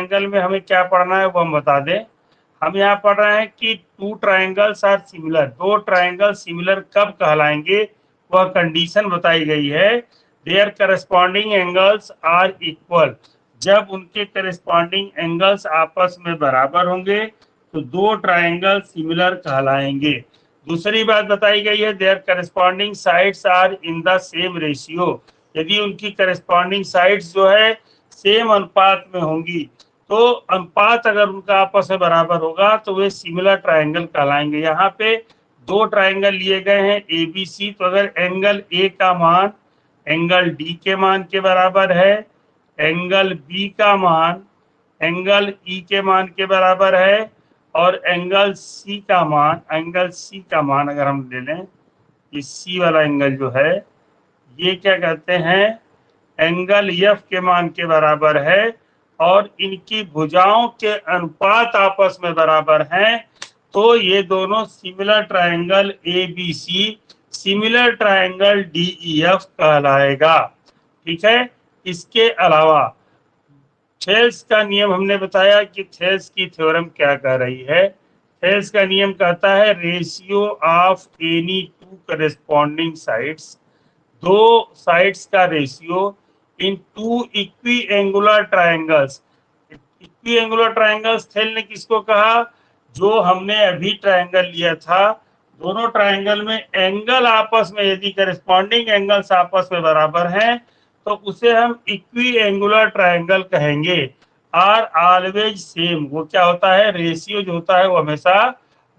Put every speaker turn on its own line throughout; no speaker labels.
Triangle में हमें क्या पढ़ना है वो हम बता दें। हम यहाँ पढ़ रहे हैं कि टू ट्रायंगल्स आर सिमिलर, दो ट्रायंगल सिमिलर कब कहलाएंगे, वह कंडीशन बताई गई है। Their corresponding angles are equal, जब उनके करस्पॉन्डिंग एंगल्स आपस में बराबर होंगे तो दो ट्रायंगल सिमिलर कहलाएंगे। दूसरी बात बताई गई है, their corresponding sides are in the same ratio, यदि उनकी करस्पॉन्डिंग साइड्स जो है सेम अनुपात में होंगी, तो अनुपात अगर उनका आपस में बराबर होगा तो वे सिमिलर ट्रायंगल कहलाएंगे। यहाँ पे दो ट्रायंगल लिए गए हैं ए बी सी, तो अगर एंगल ए का मान एंगल डी के मान के बराबर है, एंगल बी का मान एंगल ई के मान के बराबर है, और एंगल सी का मान अगर हम ले लें, इस सी वाला एंगल जो है ये क्या कहते हैं, एंगल एफ के मान के बराबर है, और इनकी भुजाओं के अनुपात आपस में बराबर हैं, तो ये दोनों similar triangle A B C similar triangle D E F कहलाएगा। ठीक है। इसके अलावा थेल्स का नियम हमने बताया कि थेल्स की थ्योरम क्या कह रही है। थेल्स का नियम कहता है ratio of any two corresponding sides, दो साइड्स का ratio in two equiangular triangles. Equiangular triangles Thales ने किसको कहा, जो हमने अभी ट्रायंगल लिया था, दोनों ट्रायंगल में एंगल आपस में यदि करेस्पॉन्डिंग एंगल्स आपस में बराबर हैं तो उसे हम इक्वी एंगुलर ट्रायंगल कहेंगे। आर ऑलवेज सेम, वो क्या होता है, रेशियो जो होता है वो हमेशा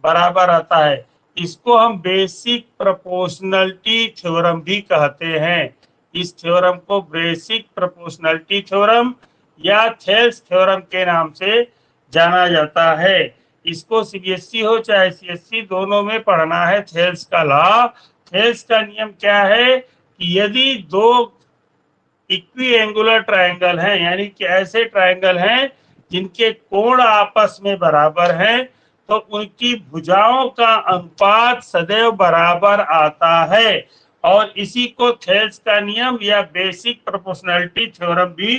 बराबर आता है। इसको हम बेसिक प्रोपोर्शनलिटी थ्योरम भी कहते हैं। इस थ्योरम को बेसिक प्रोपोर्शनलिटी थ्योरम या थेल्स थ्योरम के नाम से जाना जाता है। इसको सीबीएसई हो चाहे सीएससी दोनों में पढ़ना है। थेल्स का लॉ, थेल्स का नियम क्या है कि यदि दो इक्वी एंगुलर ट्रायंगल हैं, यानी कि ऐसे ट्रायंगल हैं जिनके कोण आपस में बराबर हैं, तो उनकी भुजाओं का अनुपात सदैव बराबर आता है, और इसी को थेल्स का नियम या बेसिक प्रोपोर्शनलिटी थ्योरम भी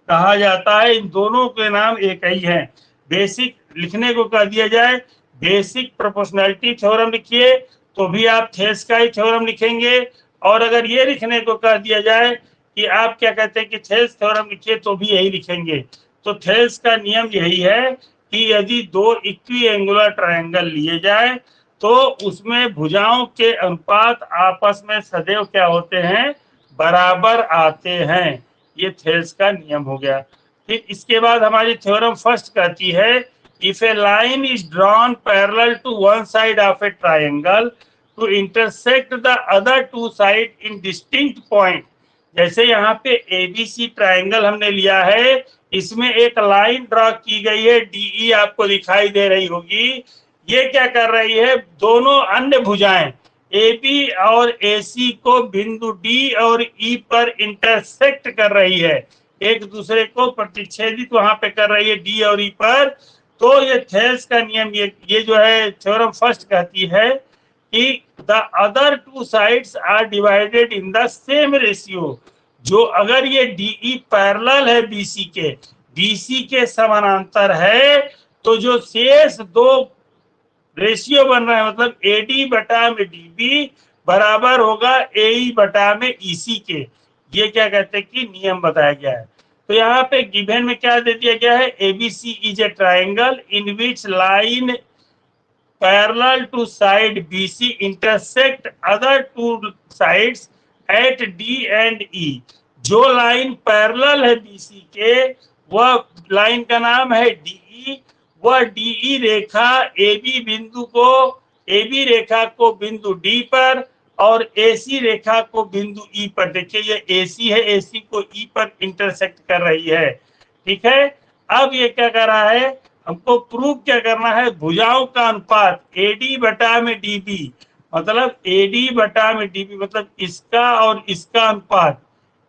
कहा जाता है। इन दोनों के नाम एक ही हैं। बेसिक लिखने को कह दिया जाए बेसिक प्रोपोर्शनलिटी थ्योरम लिखिए तो भी आप थेल्स का ही थ्योरम लिखेंगे, और अगर ये लिखने को कह दिया जाए कि आप क्या कहते हैं कि थेल्स थ्योरम लिखिए तो भी यही लिखेंगे। तो थेल्स का नियम यही है कि यदि दो इक्वी एंगुलर ट्रायंगल लिए जाए तो उसमें भुजाओं के अनुपात आपस में सदैव क्या होते हैं, बराबर आते हैं। ये थेल्स का नियम हो गया। फिर इसके बाद हमारी थ्योरम फर्स्ट कहती है if a line is drawn parallel to one side of a triangle to intersect the other two side in distinct point. जैसे यहाँ पे एबीसी ट्रायंगल हमने लिया है, इसमें एक लाइन ड्रॉ की गई है, डीई आपको दिखाई दे रही होगी। ये क्या कर रही है, दोनों अन्य भुजाएं AB और AC को बिंदु D और E पर इंटरसेक्ट कर रही है, एक दूसरे को प्रतिच्छेदित वहां पे कर रही है D और E पर। तो ये थेल्स का नियम ये जो है थ्योरम फर्स्ट कहती है कि the other two sides are divided in the same ratio. जो अगर ये DE पैरेलल है BC के समानांतर है, तो जो शेष दो रेशियो बन रहा है मतलब AD बटा में DB बराबर होगा AE बटा में EC के। ये क्या कहते हैं कि नियम बताया गया है। तो यहाँ पे गिवन में क्या दे दिया गया है, ABC is a triangle in which line parallel to side BC intersect other two sides at D and E। जो लाइन पैरेलल है BC के वह लाइन का नाम है DE। वह DE रेखा AB रेखा को बिंदु D पर और AC रेखा को बिंदु E पर, देखिए ये AC है, AC को E पर इंटरसेक्ट कर रही है। ठीक है। अब ये क्या कर रहा है, हमको प्रूफ क्या करना है, भुजाओं का अनुपात AD बटा में DB मतलब AD बटा में DB मतलब इसका और इसका अनुपात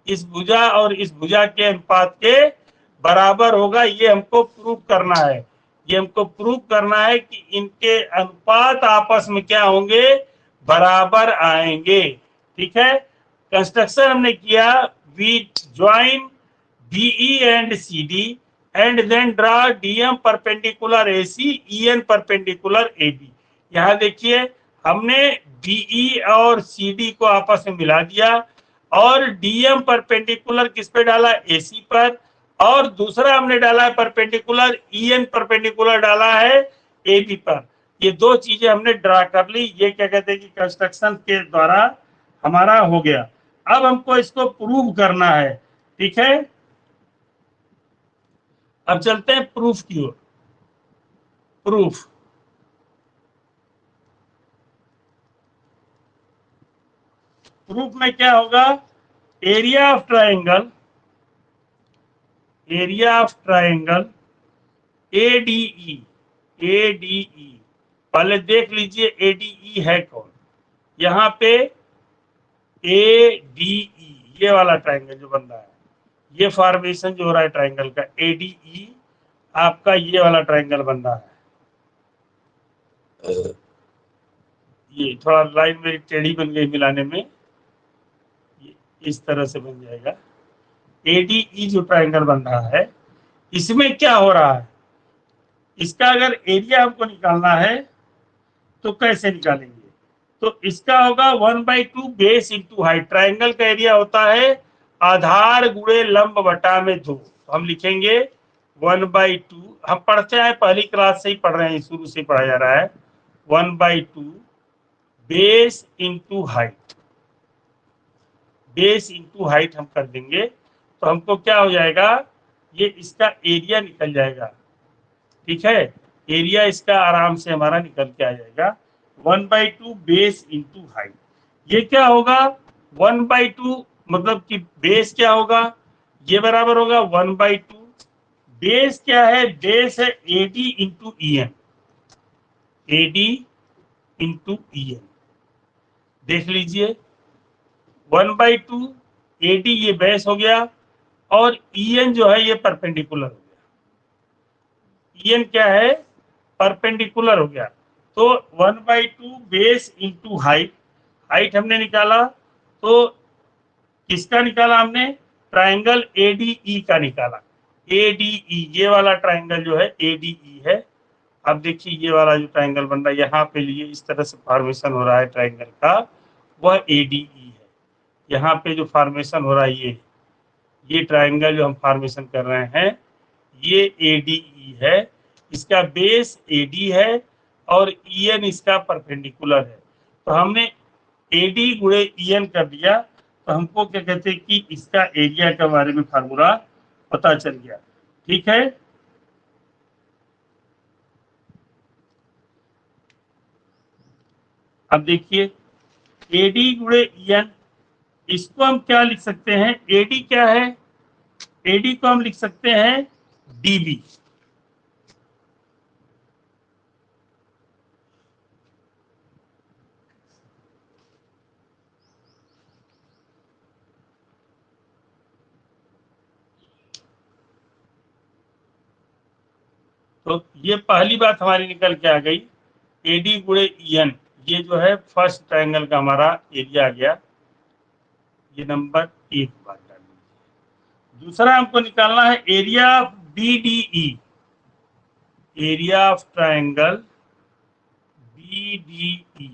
इस भुजा और इस भुजा के अनुपात के बराबर होगा। ये हमको प्रूफ करना है। ये हमको प्रूफ करना है कि इनके अनुपात आपस में क्या होंगे, बराबर आएंगे। ठीक है। कंस्ट्रक्शन हमने किया, we join BE and CD and then draw DM perpendicular AC, EN perpendicular AB. यहाँ देखिए हमने डीई और सीडी को आपस में मिला दिया और डीएम परपेंडिकुलर किस पे डाला, एसी पर, और दूसरा हमने डाला है परपेंडिकुलर, ईएन परपेंडिकुलर डाला है एबी पर। ये दो चीजें हमने ड्रा कर ली। ये क्या कहते हैं कि कंस्ट्रक्शन के द्वारा हमारा हो गया। अब हमको इसको प्रूव करना है, ठीक है। अब चलते हैं प्रूफ की ओर। प्रूफ, प्रूफ में क्या होगा, area of triangle, area of triangle ADE, ADE, पहले देख लीजिए एडीई है कौन। यहाँ पे एडीई ये वाला ट्राइंगल जो बन रहा है, ये फॉर्मेशन जो हो रहा है ट्राइंगल का, एडीई आपका ये वाला ट्राइंगल बन रहा है। ये थोड़ा लाइन मेरी टेढ़ी बन गई मिलाने में, ये इस तरह से बन जाएगा। एडीई जो ट्राइंगल बन रहा है, इसमें क्या हो रहा है, इसका अगर एरिया हमको निकालना है तो कैसे निकालेंगे, तो इसका होगा 1/2 बेस इंटू हाइट। ट्राइंगल का एरिया होता है आधार गुणे लंब बटा में 2। तो हम लिखेंगे 1/2, हम पढ़ते हैं पहली क्लास से ही पढ़ रहे हैं, शुरू से पढ़ा जा रहा है, 1/2 base into height, base into height हम कर देंगे तो हमको क्या हो जाएगा, ये इसका एरिया निकल जाएगा, ठीक है। एरिया इसका आराम से हमारा निकल के आ जाएगा 1/2 बेस इंटू हाइट। ये क्या होगा 1/2, मतलब कि बेस क्या होगा, ये बराबर होगा 1/2, बेस क्या है, बेस है AD into EN, AD into EN. देख लीजिए 1/2 एडी ये बेस हो गया और ईएन जो है ये परपेंडिकुलर हो गया, ईएन क्या है, परपेंडिकुलर हो गया। तो 1/2 बेस इंटू हाइट, हाइट हमने निकाला तो किसका निकाला हमने, ट्राइंगल एडीई का निकाला। एडीई ये वाला ट्राइंगल जो है एडीई है। अब देखिए ये वाला जो ट्राइंगल बन रहा है यहाँ पे लिए इस तरह से फॉर्मेशन हो रहा है ट्राइंगल का, वह एडीई है। यहाँ पे जो फॉर्मेशन हो रहा है ये ट्राइंगल जो हम फॉर्मेशन कर रहे हैं ये एडीई है, इसका बेस एडी है और ईएन इसका परपेंडिकुलर है। तो हमने एडी गुणे ईएन कर दिया तो हमको क्या कहते हैं कि इसका एरिया के बारे में फार्मूला पता चल गया, ठीक है। अब देखिए एडी गुणे ईएन, इसको हम क्या लिख सकते हैं, एडी क्या है, एडी को हम लिख सकते हैं डीबी, तो ये पहली बात हमारी निकल के आ गई, एडी गुणे ईएन, ये जो है फर्स्ट ट्राइंगल का हमारा एरिया आ गया। ये नंबर एक बात डाल लीजिए। दूसरा हमको निकालना है area of BDE, area of triangle BDE,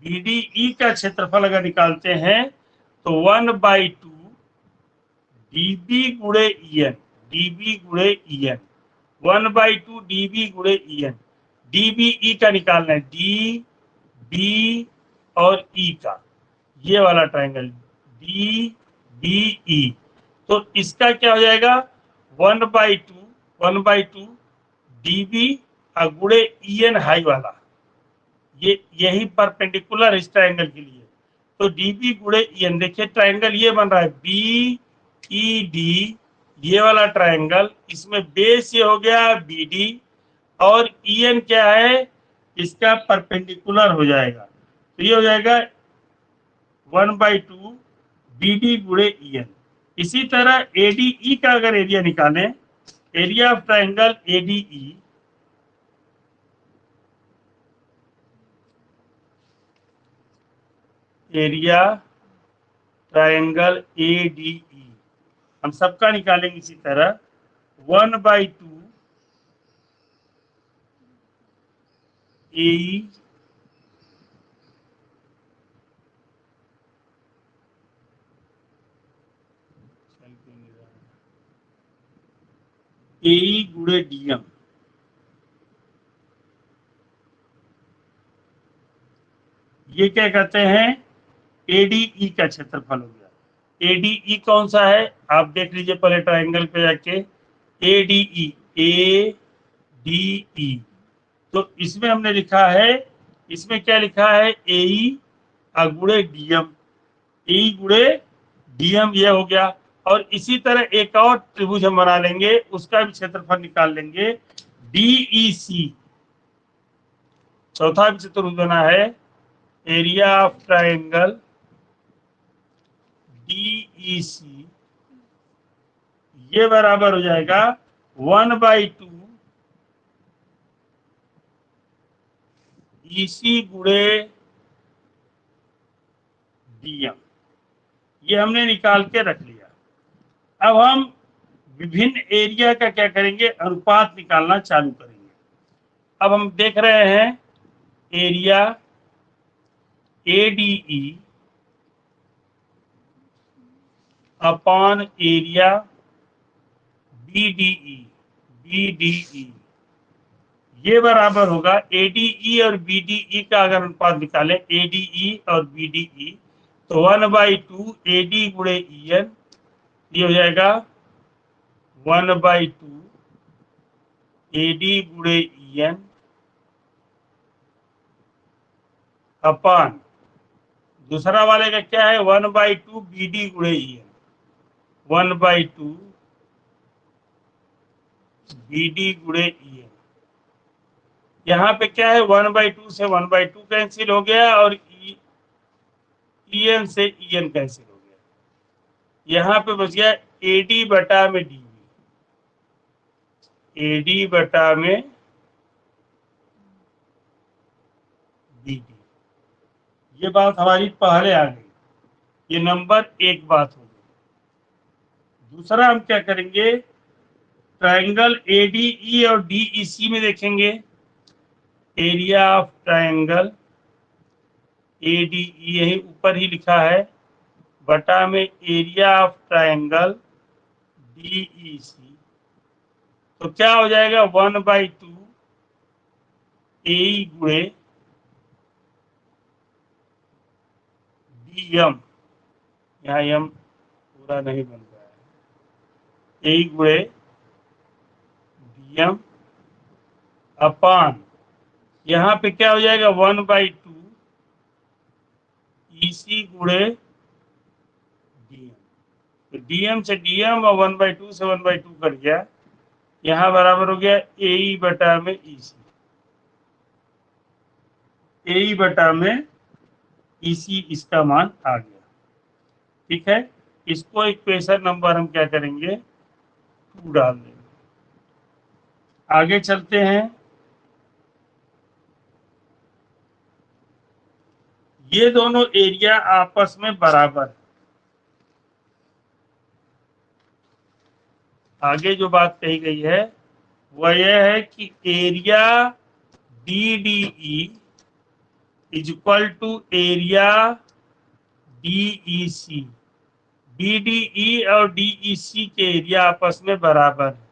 BDE का क्षेत्रफल अगर निकालते हैं तो 1/2 डीबी गुणे ईएन, डीबी गुणे ईएन, 1/2 डीबी गुणे ईएन। डीबीई का निकालना है, डी बी और ई का, ये वाला ट्राइंगल डी बी ई। तो इसका क्या हो जाएगा 1/2 डीबी गुणे ईएन हाई वाला, ये यही परपेंडिकुलर इस ट्राइंगल के लिए। तो डीबी गुणे ईएन, देखिए ट्राइंगल ये बन रहा है बी ई डी, ये वाला ट्राइंगल, इसमें बेस ये हो गया बीडी और ईएन क्या है, इसका परपेंडिकुलर हो जाएगा, तो ये हो जाएगा 1/2 बीडी गुणे ईएन। इसी तरह एडीई का अगर एरिया निकालें, area of triangle ADE, area triangle ADE हम सबका निकालेंगे इसी तरह 1/2 AE AE गुणे DM, ये क्या कहते हैं, ADE का क्षेत्रफल हो गया। ADE कौन सा है आप देख लीजिए पहले ट्रायंगल पे जाके, ADE ADE, तो इसमें हमने लिखा है, इसमें क्या लिखा है, AE गुणे DM, AE गुणे DM ये हो गया। और इसी तरह एक और त्रिभुज हम बना लेंगे, उसका भी क्षेत्रफल निकाल लेंगे, DEC, चौथा भी चतुर्भुज बना है, एरिया ऑफ ट्रायंगल DEC, ये बराबर हो जाएगा 1/2 EC गुणे DM, ये हमने निकाल के रख लिया। अब हम विभिन्न एरिया का क्या करेंगे, अनुपात निकालना चालू करेंगे। अब हम देख रहे हैं area ADE upon area BDE, ये बराबर होगा ADE और BDE का अगर अनुपात निकालें, ADE और BDE, तो 1/2 AD गुणे EN, ये हो जाएगा 1/2 AD गुणे EN अपॉन दूसरा वाले का क्या है, 1/2 BD गुणे EN, 1/2 BD गुणे EN। यहाँ पे क्या है, 1/2 से 1/2 कैंसिल हो गया और EN से EN कैंसिल हो गया। यहाँ पे बच गया AD बटा में DB, AD बटा में BD, ये बात हमारी पहले आ गई, ये नंबर एक बात हो गई। दूसरा हम क्या करेंगे, ट्रायंगल ADE और DEC में देखेंगे, एरिया ऑफ ट्रायंगल ADE यही ऊपर ही लिखा है, बटा में एरिया ऑफ ट्रायंगल DEC, तो क्या हो जाएगा 1/2 AE गुणे DM, यहाँ M पूरा नहीं बन रहा है, AE गुणे DM अपान, यहाँ पे क्या हो जाएगा 1/2 EC गुणे DM, तो DM से DM और 1/2 से 1/2 कट गया, यहाँ बराबर हो गया AE बटा में EC, AE बटा में EC, इसका मान आ गया। ठीक है, इसको इक्वेशन नंबर हम क्या करेंगे 2 डाल देंगे। आगे चलते हैं, ये दोनों एरिया आपस में बराबर, आगे जो बात कही गई है वह यह है कि area DDE is equal to area DEC, DDE और DEC के एरिया आपस में बराबर है।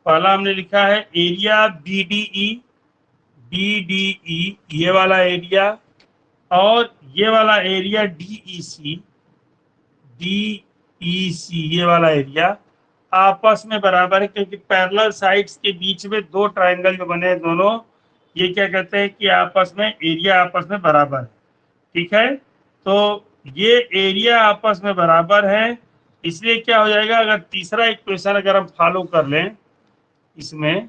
पहला हमने लिखा है एरिया BDE ये वाला एरिया, और ये वाला एरिया DEC ये वाला एरिया आपस में बराबर है, क्योंकि पैरेलल साइड्स के बीच में दो ट्रायंगल जो बने हैं दोनों, ये क्या कहते हैं कि आपस में एरिया आपस में बराबर है। ठीक है, तो ये एरिया आपस में बराबर है, इसलिए क्या हो जाएगा, अगर तीसरा इक्वेशन अगर हम फॉलो कर लें इसमें,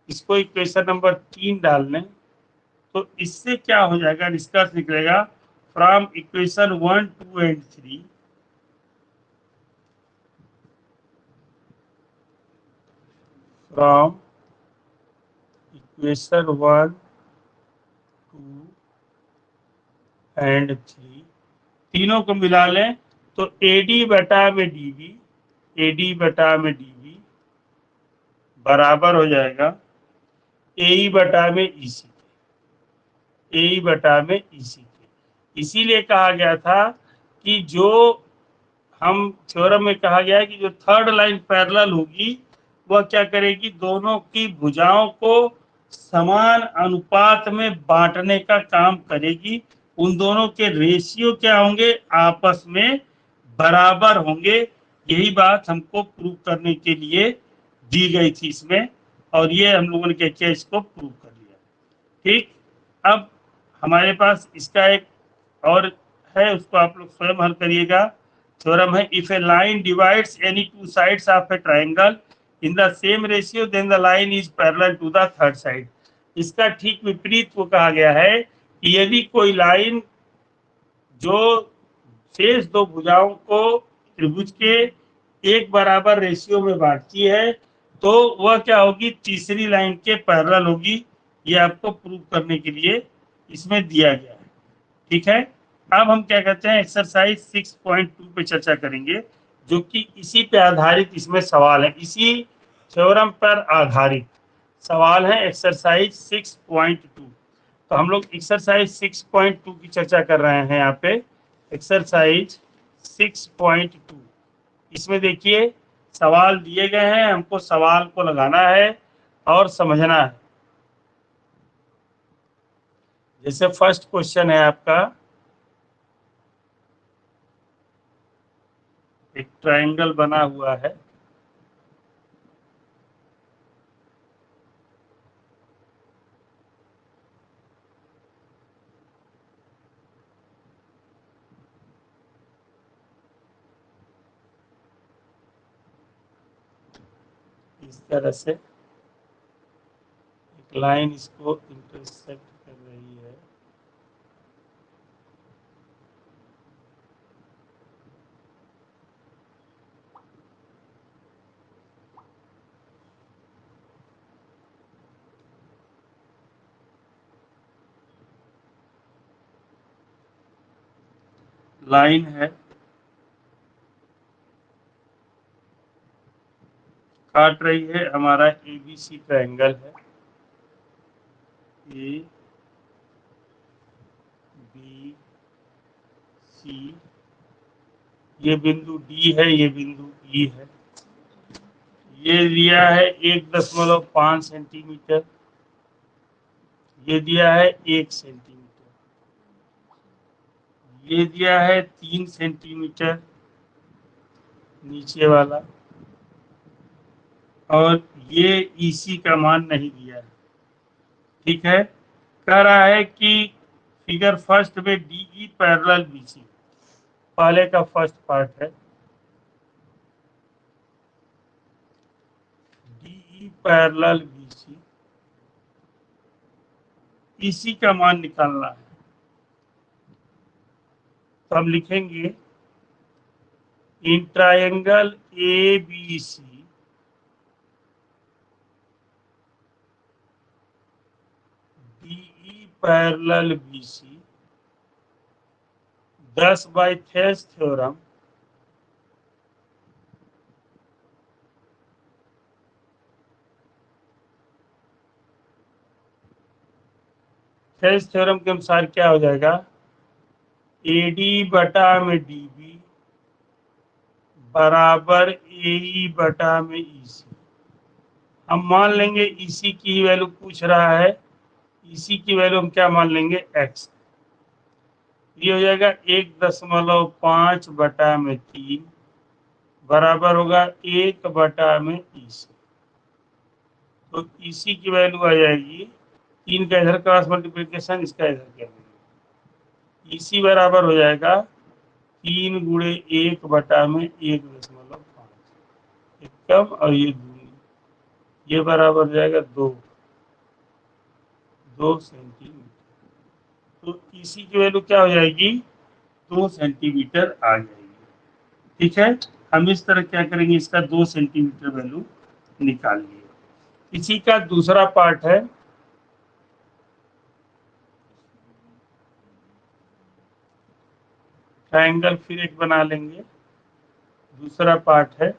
इसको इक्वेशन नंबर 3 डाल लें, तो इससे क्या हो जाएगा, निष्कर्ष निकलेगा from equation 1, 2 and 3, from equation 1, 2 and 3, तीनों को मिला लें तो AD बटा में DB, AD बटा में DB बराबर हो जाएगा ए बटा में ईसी के, ए बटा में ईसी के। इसीलिए कहा गया था कि जो हम थ्योरम में कहा गया है कि जो थर्ड लाइन पैरेलल होगी वह क्या करेगी, दोनों की भुजाओं को समान अनुपात में बांटने का काम करेगी। उन दोनों के रेशियो क्या होंगे, आपस में बराबर होंगे। यही बात हमको प्रूव करने के लिए दी गई थी इसमें, और ये हम लोगों ने क्या किया, इसको प्रूव कर लिया। ठीक, अब हमारे पास इसका एक और है, उसको आप लोग स्वयं हल करिएगा। थ्योरम है, if a line divides any two sides of a triangle in the same ratio then the line is parallel to the third side. इसका ठीक विपरीत को कहा गया है कि यदि कोई लाइन जो शेष दो भुजाओं को त्रिभुज के एक बराबर रेशियो में बांटती है तो वह क्या होगी, तीसरी लाइन के पैरेलल होगी। ये आपको प्रूव करने के लिए इसमें दिया गया है। ठीक है, अब हम क्या कहते हैं, एक्सरसाइज 6.2 पे चर्चा करेंगे, जो कि इसी पे आधारित इसमें सवाल है, इसी थ्योरम पर आधारित सवाल है, एक्सरसाइज 6.2। तो हम लोग एक्सरसाइज 6.2 की चर्चा कर रहे हैं यहाँ पे। एक्सरसाइज 6.2, इसमें देखिए सवाल दिए गए हैं, हमको सवाल को लगाना है और समझना है। जैसे फर्स्ट क्वेश्चन है आपका, एक ट्रायंगल बना हुआ है, इस तरह से एक लाइन इसको इंटरसेक्ट कर रही है। लाइन है, काट रही है, हमारा एबीसी ट्रायंगल है, ए बी सी, ये बिंदु डी है, ये बिंदु ई है। ये दिया है 1.5 सेंटीमीटर, ये दिया है 1 सेंटीमीटर, ये दिया है 3 सेंटीमीटर नीचे वाला, और ये ईसी का मान नहीं दिया है। ठीक है, कह रहा है कि फिगर फर्स्ट में डीई पैरेलल बीसी, पहले का फर्स्ट पार्ट है, डीई पैरेलल बीसी, ईसी का मान निकालना है। तो हम लिखेंगे in triangle A B C DE parallel BC 10 by Thales theorem Thales theorem के अनुसार क्या हो जाएगा, एडी बटा में डीबी बराबर एई बटा में ईसी। हम मान लेंगे ईसी की वैल्यू पूछ रहा है, ईसी की वैल्यू हम क्या मान लेंगे, एक्स। ये हो जाएगा 1.5 बटा में 3 बराबर होगा 1 बटा में ईसी। तो ईसी की वैल्यू आ जाएगी, 3 का इधर क्रॉस मल्टीप्लीकेशन, इसका इधर कर देंगे, ईसी बराबर हो जाएगा 3 गुणे 1 बटा में 1.5, एक कम और ये दूनी, ये बराबर हो जाएगा 2 सेंटीमीटर। तो ईसी की वैल्यू क्या हो जाएगी, 2 सेंटीमीटर आ जाएगी। ठीक है, हम इस तरह क्या करेंगे, इसका 2 सेंटीमीटर वैल्यू निकाल लिए। इसी का दूसरा पार्ट है, ट्रायंगल फिर एक बना लेंगे, दूसरा पार्ट है,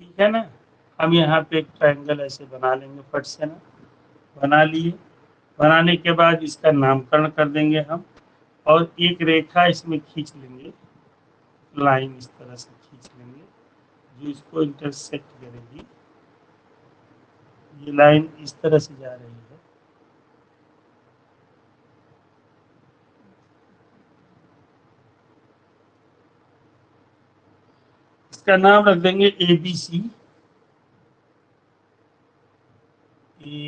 ठीक है ना। हम यहाँ पे एक ट्रायंगल ऐसे बना लेंगे फट से ना, बना लिए। बनाने के बाद इसका नामकरण कर देंगे हम, और एक रेखा इसमें खींच लेंगे, लाइन इस तरह से खींच लेंगे जो इसको इंटरसेक्ट करेगी। ये लाइन इस तरह से जा रही है। इसका नाम रख देंगे ABC, ABC।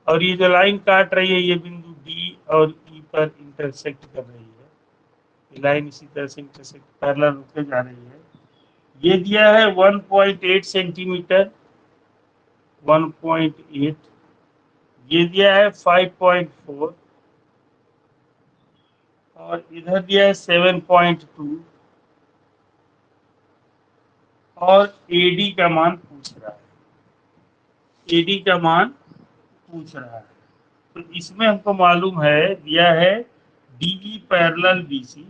और ये जो लाइन काट रही है ये बिंदु D और E पर इंटरसेक्ट कर रही है। ये लाइन इसी तरह से इंटरसेक्ट पैरेलल होकर जा रही है। ये दिया है 1.8 सेंटीमीटर, 1.8। ये दिया है 5.4, और इधर दिया है 7.2, और AD का मान पूछ रहा है। AD का मान पूछ रहा है, तो इसमें हमको मालूम है, दिया है DE parallel BC,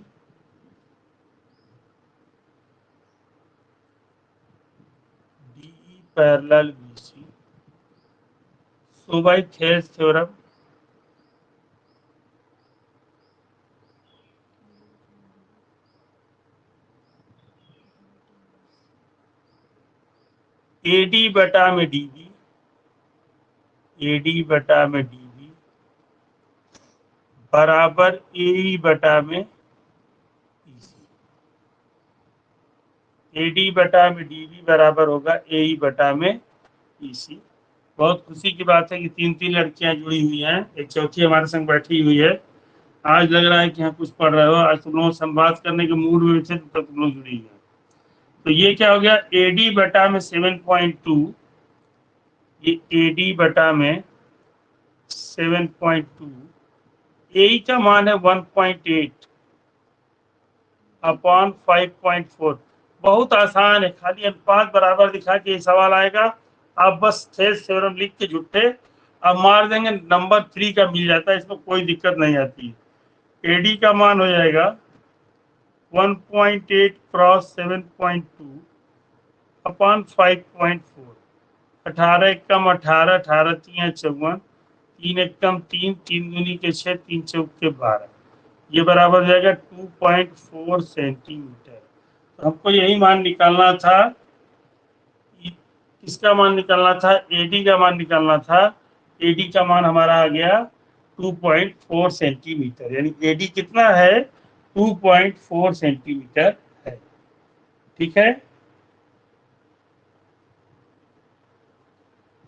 DE parallel BC। सो बाय थेल्स थ्योरम, AD बटा में DB, AD बटा में DB बराबर AE बटा में EC। AD बटा में DB बराबर होगा AE बटा में EC। बहुत खुशी की बात है कि तीन तीन लड़कियां जुड़ी हुई हैं, एक चौथी हमारे संग बैठी हुई है। आज लग रहा है कि हाँ कुछ पढ़ रहे हो, आज तुम लोग संवाद करने के मूड में थे तब तुम लोग जुड़ी है। तो ये क्या हो गया, AD बटा में 7.2, ये AD बटा में 7.2, AE का मान है 1.8 अपॉन 5.4। बहुत आसान है, खाली अनुपात बराबर दिखा के ये सवाल आएगा। आप बस थेल्स थ्योरम लिख के झुट्टे अब मार देंगे, नंबर 3 का मिल जाता है, इसमें कोई दिक्कत नहीं आती है। AD का मान हो जाएगा 1.8 क्रॉस 7.2 अपॉन 5.4। 18 एक कम 18, 18 3 54, 3 एक कम 3, 3 दूनी के 6, 3 चौक के 12, ये बराबर हो जाएगा 2.4 सेंटीमीटर। तो हमको यही मान निकालना था, किसका मान निकालना था, AD का मान निकालना था। AD का मान हमारा आ गया 2.4 सेंटीमीटर, यानी AD कितना है, 2.4 सेंटीमीटर है। ठीक है।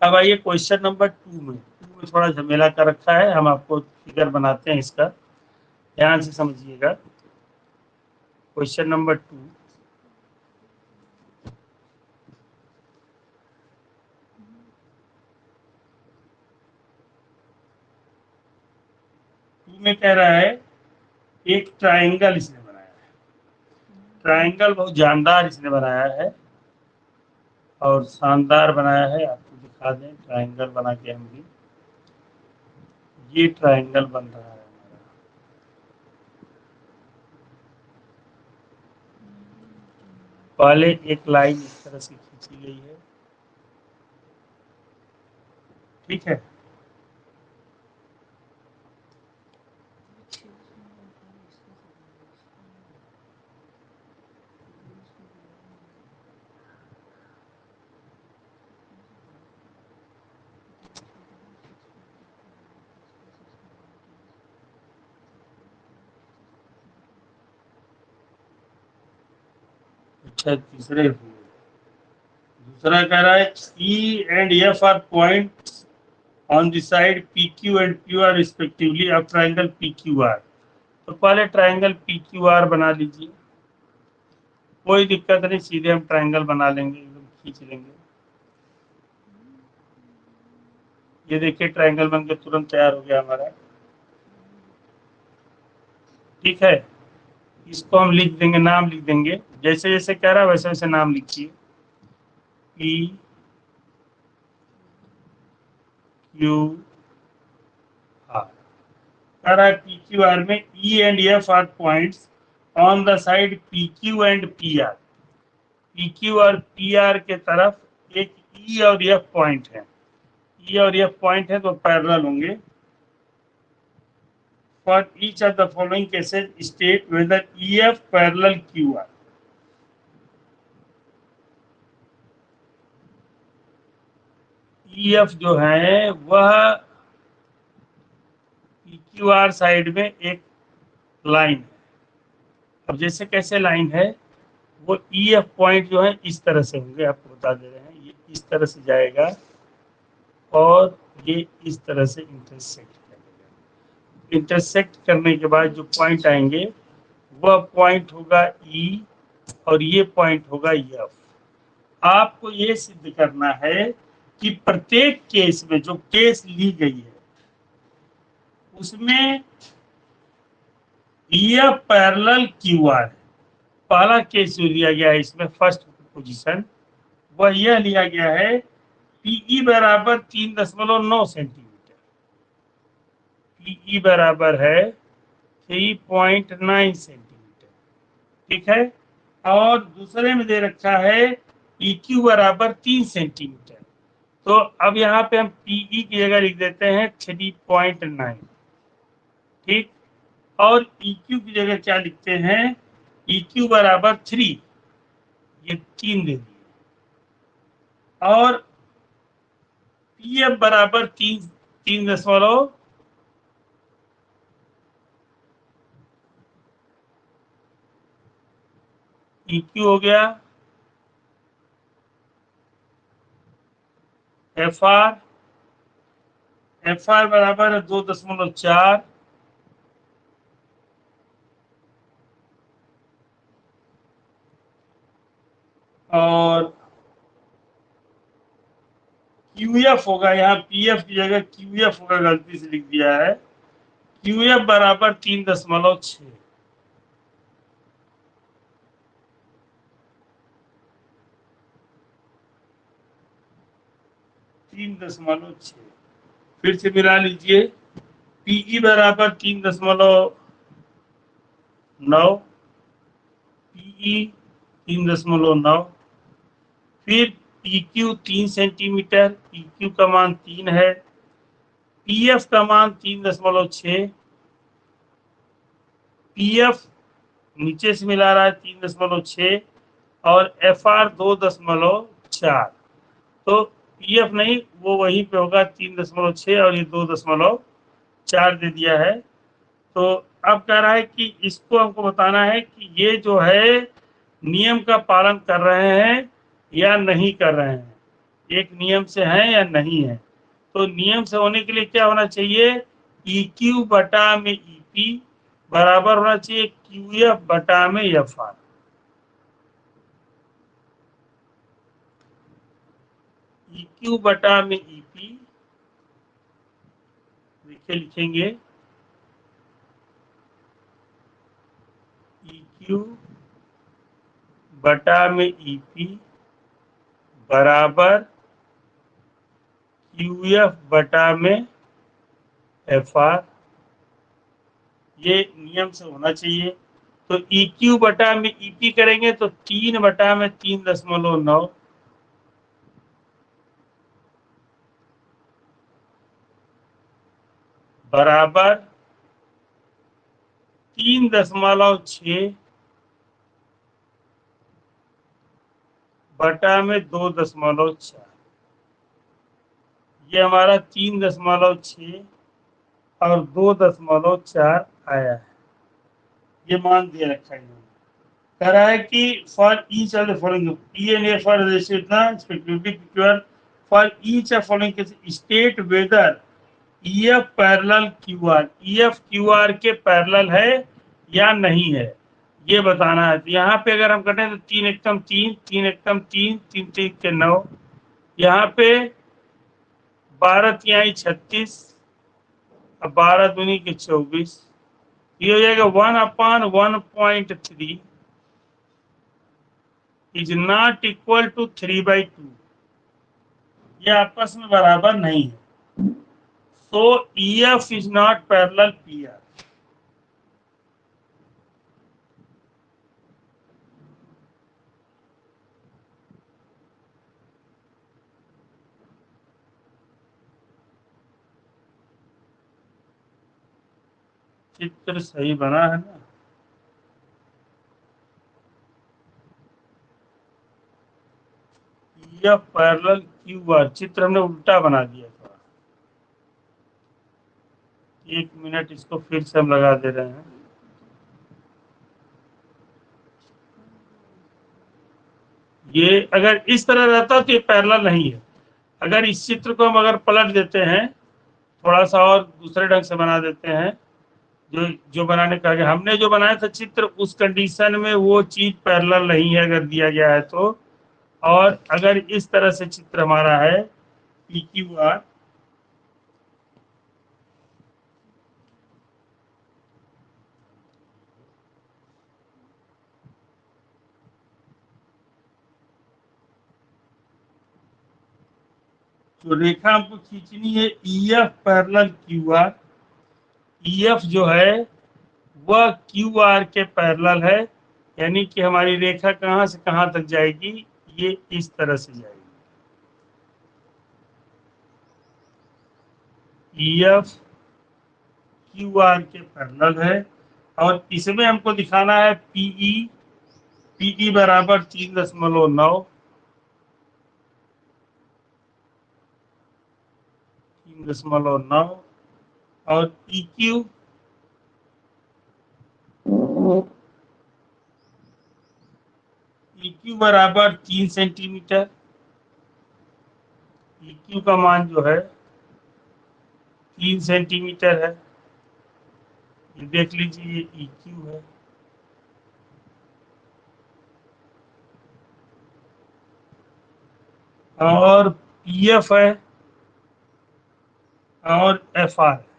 अब आइए क्वेश्चन नंबर 2 में। 2 में थोड़ा झमेला कर रखा है, हम आपको फिगर बनाते हैं इसका, ध्यान से समझिएगा। क्वेश्चन नंबर 2, में कह रहा है एक ट्रायंगल इसने बनाया है। ट्रायंगल बहुत जानदार इसने बनाया है और शानदार बनाया है। आपको दिखा दें ट्रायंगल बना के हम भी। ये ट्रायंगल बन रहा है हमारा। पहले एक लाइन इस तरह से खींची गई है, ठीक है। अच्छा, दूसरा कह रहा है E and F are points on the side PQ and QR respectively of triangle PQR। तो पहले ट्रायंगल PQR बना लीजिए, कोई दिक्कत नहीं, सीधे हम ट्रायंगल बना लेंगे, एकदम खींच लेंगे। ये देखिए ट्रायंगल बन के तुरंत तैयार हो गया हमारा। ठीक है, इसको हम लिख देंगे, नाम लिख देंगे, जैसे जैसे कह रहा है वैसे वैसे नाम लिखिए। P Q R कह रहा है PQR में E and F are points on the side P Q and P R. P Q और पी आर के तरफ एक ई और एफ पॉइंट है। ई और एफ पॉइंट है तो पैरेलल होंगे। For each of the following cases state whether E F parallel Q R. E F जो है वह पी क्यू आर साइड में एक लाइन है। अब जैसे कैसे लाइन है, वो ई एफ पॉइंट जो है इस तरह से होंगे, आपको बता दे रहे हैं। ये इस तरह से जाएगा और ये इस तरह से इंटरसेक्ट करेगा। इंटरसेक्ट करने के बाद जो पॉइंट आएंगे वह पॉइंट होगा ई और ये पॉइंट होगा एफ। आपको ये सिद्ध करना है कि प्रत्येक केस में जो केस ली गई है उसमें एफ पैरेलल क्यू आर है। पहला केस जो लिया गया है इसमें फर्स्ट पोजीशन, वह यह लिया गया है पीई बराबर 3.9 सेंटीमीटर। पीई बराबर है 3.9 सेंटीमीटर, ठीक है। और दूसरे में दे रखा है EQ बराबर 3 सेंटीमीटर। तो अब यहाँ पे हम PE की जगह लिख देते हैं 3.9, ठीक। और EQ की जगह क्या लिखते हैं, EQ बराबर 3, ये 3 दे दिए। और PF बराबर 3.9 EQ हो गया। एफ आर बराबर है 2.4। और QF होगा, यहाँ PF की जगह QF होगा, गलती से लिख दिया है। QF बराबर 3.6। 3.6 फिर से मिला लीजिए। PE बराबर 3.9, PE 3.9। फिर PQ 3 सेंटीमीटर, PQ का मान 3 है। PF का मान 3.6। PF नीचे से मिला रहा है 3.6 और FR 2.4। तो PF नहीं, वो वहीं पे होगा 3.6 और ये 2.4 दे दिया है। तो अब कह रहा है कि इसको हमको बताना है कि ये जो है नियम का पालन कर रहे हैं या नहीं कर रहे हैं, एक नियम से है या नहीं है। तो नियम से होने के लिए क्या होना चाहिए, EQ बटा में EP बराबर होना चाहिए QF बटा में FR। EQ बटा में EP देखिए लिखेंगे, EQ बटा में EP बराबर QF बटा में FR। ये नियम से होना चाहिए। तो EQ बटा में EP करेंगे तो 3 बटा में 3.9 बराबर 3.6 बटा में 2.4। ये हमारा 3.6 और 2.4 आया है। ये मान दिया रखा है। कह रहा है कि for each of the following for each of following state whether EF parallel QR, EF QR के पैरेलल है या नहीं है, ये बताना है। तो यहाँ पे अगर हम करें तो 3 एकम 3, 3 एकम 3, 3 3 के 9, यहाँ पे 12 तिहाई 36, 12 दूनी के 24। ये हो जाएगा 1/1.3 इज नॉट इक्वल टू 3/2। ये आपस में बराबर नहीं है। So EF is not parallel PR। चित्र सही बना है ना? यह पैरेलल क्यू आर, चित्र हमने उल्टा बना दिया था। 1 मिनट, इसको फिर से हम लगा दे रहे हैं। ये अगर इस तरह रहता तो ये पैरेलल नहीं है। अगर इस चित्र को हम अगर पलट देते हैं, थोड़ा सा और दूसरे ढंग से बना देते हैं, जो जो बनाने का हमने जो बनाया था चित्र, उस कंडीशन में वो चीज पैरेलल नहीं है अगर दिया गया है तो। और अगर इस तरह से चित्र हमारा है पी क्यू आर, तो रेखा हमको खींचनी है E F parallel Q R. E F जो है वह क्यू आर के पैरेलल है, यानी कि हमारी रेखा कहां से कहां तक जाएगी, ये इस तरह से जाएगी। ई एफ क्यू आर के पैरेलल है, और इसमें हमको दिखाना है पीई। पीई बराबर 3.9, 3.9, और PQ PQ बराबर 3 सेंटीमीटर। PQ का मान जो है 3 सेंटीमीटर है, ये देख लीजिए, ये EQ है। और PF है, और FR है।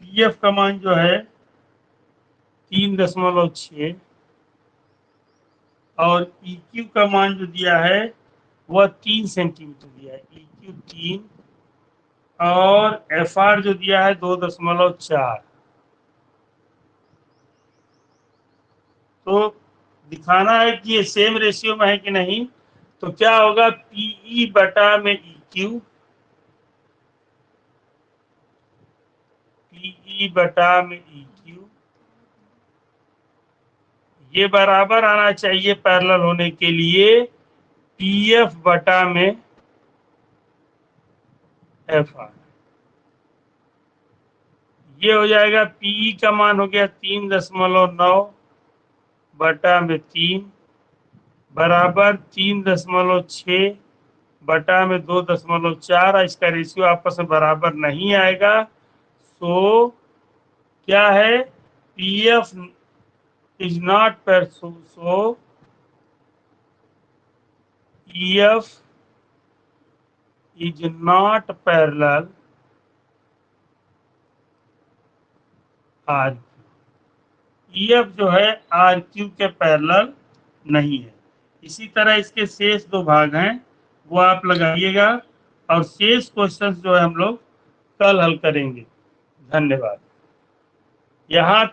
PF का मान जो है 3.6, और EQ का मान जो दिया है वह 3 सेंटीमीटर दिया है, EQ 3, और FR जो दिया है 2.4। तो दिखाना है कि ये सेम रेशियो में है कि नहीं। तो क्या होगा, पीई बटा में EQ, पीई बटा में EQ, ये बराबर आना चाहिए पैरेलल होने के लिए PF बटा में FR। ये हो जाएगा, पीई का मान हो गया 3.9 बटा में 3, बराबर 3.6 बटा में 2.4। इसका रेशियो आपस में बराबर नहीं आएगा। सो क्या है, PF is not per, so EF is not parallel RQ। EF जो है RQ के पैरेलल नहीं है। इसी तरह इसके शेष 2 भाग हैं, वो आप लगाइएगा, और शेष क्वेश्चंस जो है हम लोग कल हल करेंगे। धन्यवाद। यहाँ